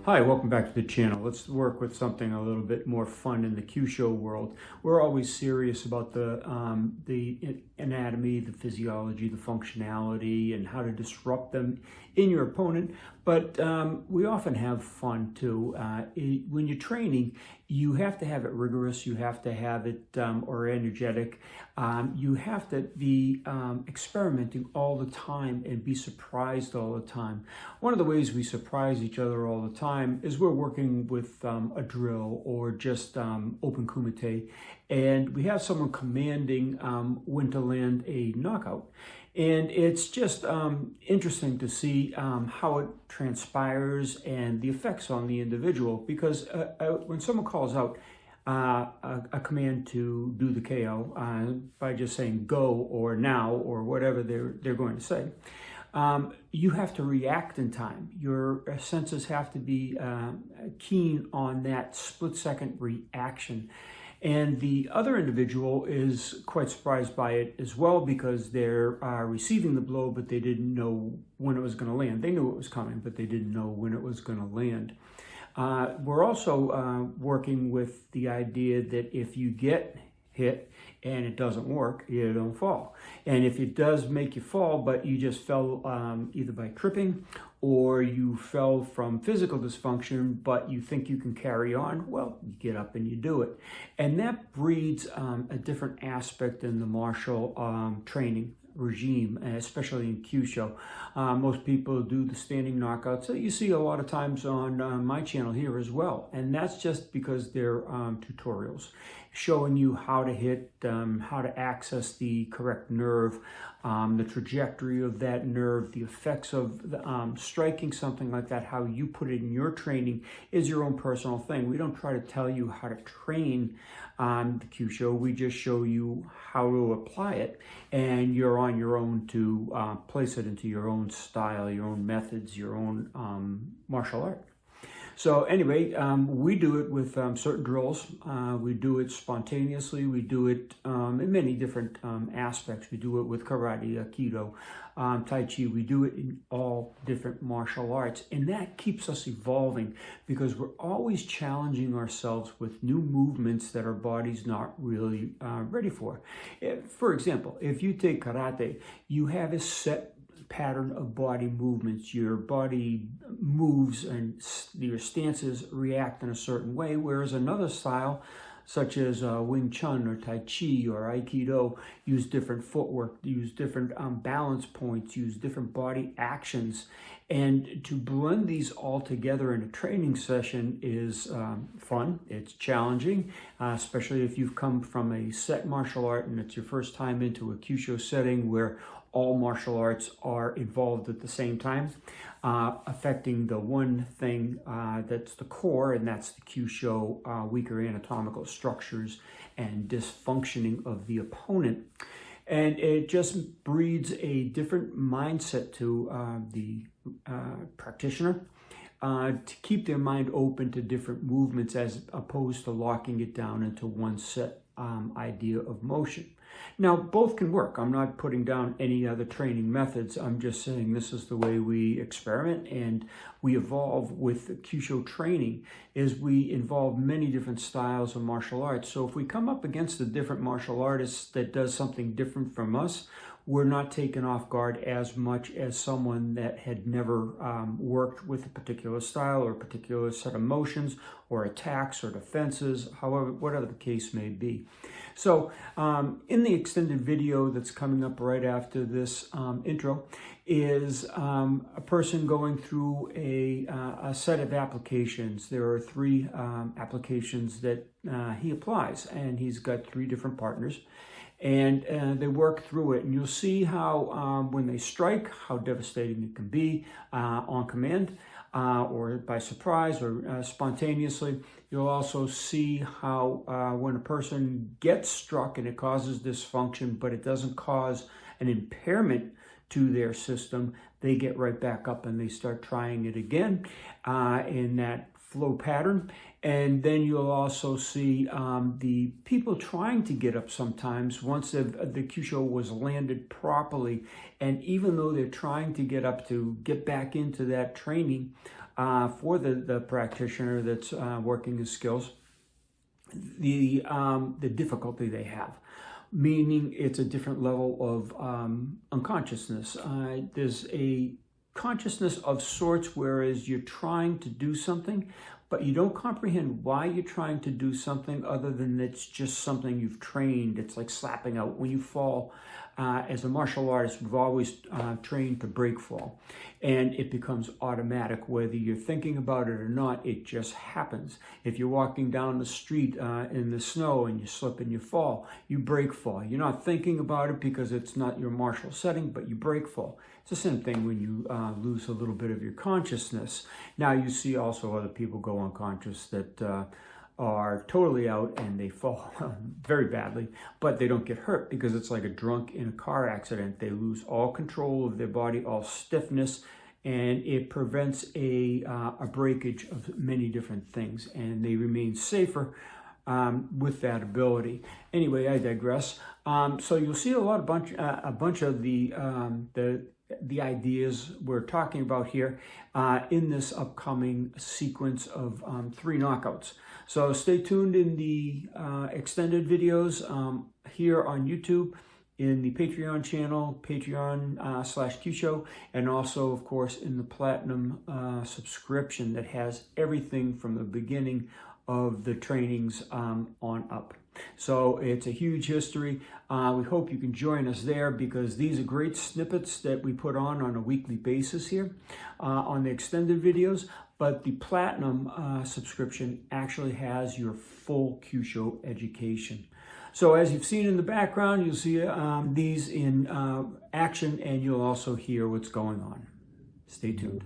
Hi, welcome back to the channel. Let's work with something a little bit more fun in the Kyusho world. We're always serious about the anatomy, the physiology, the functionality, and how to disrupt them in your opponent. But we often have fun too. When you're training, you have to have it rigorous. You have to have it or energetic. You have to be experimenting all the time and be surprised all the time. One of the ways we surprise each other all the time is we're working with a drill or just open kumite, and we have someone commanding when to land a knockout. And it's just interesting to see how it transpires and the effects on the individual, because when someone calls out a command to do the KO by just saying go or now or whatever they're going to say, you have to react in time. Your senses have to be keen on that split-second reaction. And the other individual is quite surprised by it as well, because they're receiving the blow, but they didn't know when it was going to land. They knew it was coming, but they didn't know when it was going to land. We're also working with the idea that if you get hit and it doesn't work, you don't fall. And if it does make you fall, but you just fell either by tripping or you fell from physical dysfunction, but you think you can carry on, well, you get up and you do it. And that breeds a different aspect in the martial training regime, especially in Kyusho. Most people do the standing knockouts that you see a lot of times on my channel here as well. And that's just because they're tutorials showing you how to hit, how to access the correct nerve, the trajectory of that nerve, the effects of striking something like that. How you put it in your training is your own personal thing. We don't try to tell you how to train the Kyusho. We just show you how to apply it, and you're on your own to place it into your own style, your own methods, your own martial art. So anyway, we do it with certain drills. We do it spontaneously. We do it in many different aspects. We do it with karate, aikido, tai chi. We do it in all different martial arts. And that keeps us evolving, because we're always challenging ourselves with new movements that our body's not really ready for. For example, if you take karate, you have a set pattern of body movements. Your body moves and your stances react in a certain way, whereas another style, such as Wing Chun or Tai Chi or Aikido, use different footwork, use different balance points, use different body actions. And to blend these all together in a training session is fun. It's challenging, especially if you've come from a set martial art and it's your first time into a Kyusho setting where all martial arts are involved at the same time, affecting the one thing that's the core, and that's the Kyusho, weaker anatomical structures and dysfunctioning of the opponent. And it just breeds a different mindset to the practitioner, to keep their mind open to different movements as opposed to locking it down into one set idea of motion. Now, both can work. I'm not putting down any other training methods. I'm just saying this is the way we experiment and we evolve with Kyusho training, is we involve many different styles of martial arts. So if we come up against a different martial artist that does something different from us, we're not taken off guard as much as someone that had never worked with a particular style or a particular set of motions or attacks or defenses, however, whatever the case may be. So in the extended video that's coming up right after this intro is a person going through a set of applications. There are 3 applications that he applies, and he's got 3 different partners. And they work through it, and you'll see how when they strike, how devastating it can be on command. or by surprise or spontaneously. You'll also see how when a person gets struck and it causes dysfunction, but it doesn't cause an impairment to their system, they get right back up and they start trying it again in that flow pattern. And then you'll also see the people trying to get up sometimes once the Kyusho was landed properly, and even though they're trying to get up to get back into that training for the practitioner that's working his skills, the difficulty they have, meaning it's a different level of unconsciousness. There's a consciousness of sorts, whereas you're trying to do something, but you don't comprehend why you're trying to do something other than it's just something you've trained. It's like slapping out. When you fall, as a martial artist, we've always trained to break fall. And it becomes automatic, whether you're thinking about it or not, it just happens. If you're walking down the street in the snow and you slip and you fall, you break fall. You're not thinking about it because it's not your martial setting, but you break fall. It's the same thing when you lose a little bit of your consciousness. Now you see also other people go unconscious that are totally out and they fall very badly, but they don't get hurt because it's like a drunk in a car accident. They lose all control of their body, all stiffness, and it prevents a breakage of many different things, and they remain safer with that ability. Anyway, I digress. So you'll see a bunch of the ideas we're talking about here in this upcoming sequence of 3 knockouts. So stay tuned in the extended videos here on YouTube, in the Patreon channel, Patreon/Kyusho, and also, of course, in the Platinum subscription that has everything from the beginning of the trainings on up. So it's a huge history. We hope you can join us there, because these are great snippets that we put on a weekly basis here on the extended videos. But the Platinum subscription actually has your full Kyusho education. So as you've seen in the background, you'll see these in action, and you'll also hear what's going on. Stay tuned.